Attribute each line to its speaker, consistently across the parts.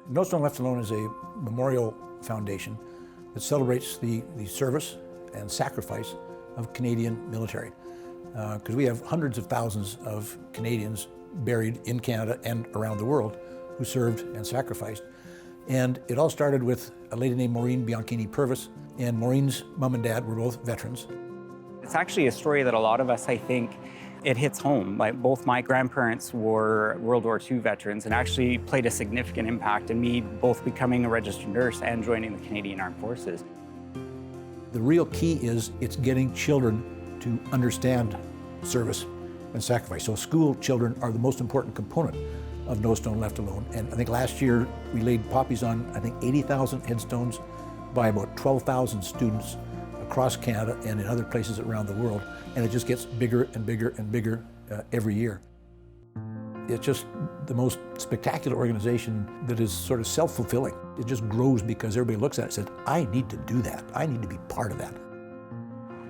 Speaker 1: No Stone Left Alone is a memorial foundation that celebrates the service and sacrifice of Canadian military. Because we have hundreds of thousands of Canadians buried in Canada and around the world who served and sacrificed. And it all started with a lady named Maureen Bianchini Purvis, and Maureen's mom and dad were both veterans.
Speaker 2: It's actually a story that a lot of us, I think, it hits home. Like, both my grandparents were World War II veterans and actually played a significant impact in me both becoming a registered nurse and joining the Canadian Armed Forces.
Speaker 1: The real key is it's getting children to understand service and sacrifice. So school children are the most important component of No Stone Left Alone. And I think last year we laid poppies on, I think, 80,000 headstones by about 12,000 students across Canada and in other places around the world. And it just gets bigger and bigger and bigger every year. It's just the most spectacular organization that is sort of self-fulfilling. It just grows because everybody looks at it and says, I need to do that. I need to be part of that.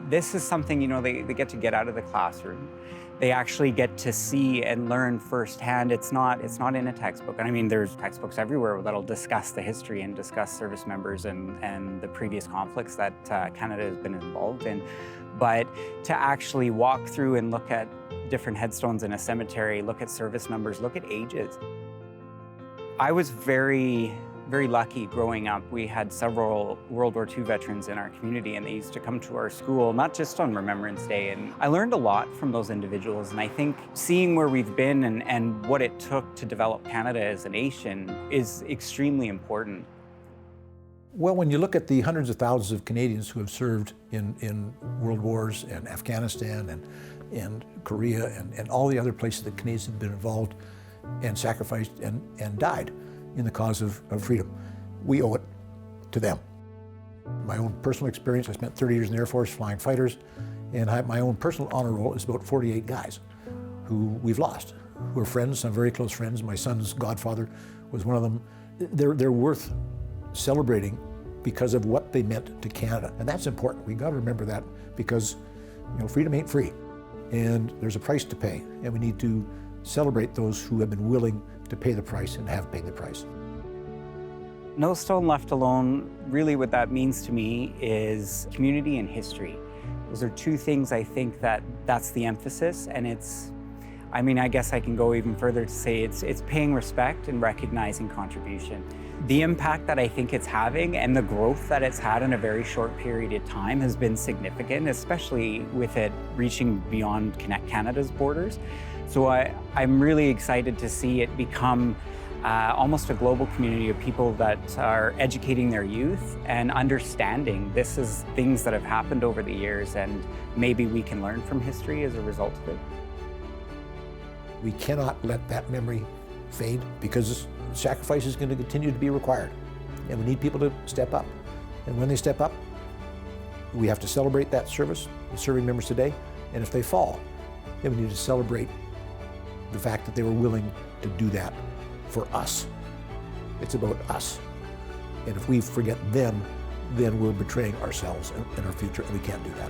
Speaker 2: This is something, you know, they get out of the classroom. They actually get to see and learn firsthand. It's not in a textbook. And I mean, there's textbooks everywhere that'll discuss the history and discuss service members and the previous conflicts that Canada has been involved in. But to actually walk through and look at different headstones in a cemetery, look at service numbers, look at ages. I was very lucky growing up. We had several World War II veterans in our community, and they used to come to our school, not just on Remembrance Day. And I learned a lot from those individuals. And I think seeing where we've been and what it took to develop Canada as a nation is extremely important.
Speaker 1: Well, when you look at the hundreds of thousands of Canadians who have served in world wars and Afghanistan and Korea and all the other places that Canadians have been involved and sacrificed and died in the cause of freedom, we owe it to them. My own personal experience, I spent 30 years in the Air Force flying fighters, and my own personal honor roll is about 48 guys who we've lost, who are friends, some very close friends. My son's godfather was one of them. They're worth celebrating because of what they meant to Canada, and that's important. We got to remember that, because freedom ain't free, and there's a price to pay, and we need to celebrate those who have been willing to pay the price and have paid the price.
Speaker 2: No Stone Left Alone, really what that means to me is community and history. Those are two things I think that's the emphasis, and I guess I can go even further to say it's paying respect and recognizing contribution. The impact that I think it's having and the growth that it's had in a very short period of time has been significant, especially with it reaching beyond Canada's borders. So I'm really excited to see it become almost a global community of people that are educating their youth and understanding this is things that have happened over the years, and maybe we can learn from history as a result of it.
Speaker 1: We cannot let that memory fade, because sacrifice is going to continue to be required, and we need people to step up. And when they step up, we have to celebrate that service, the serving members today, and if they fall, then we need to celebrate the fact that they were willing to do that for us. It's about us. And if we forget them, then we're betraying ourselves and our future, and we can't do that.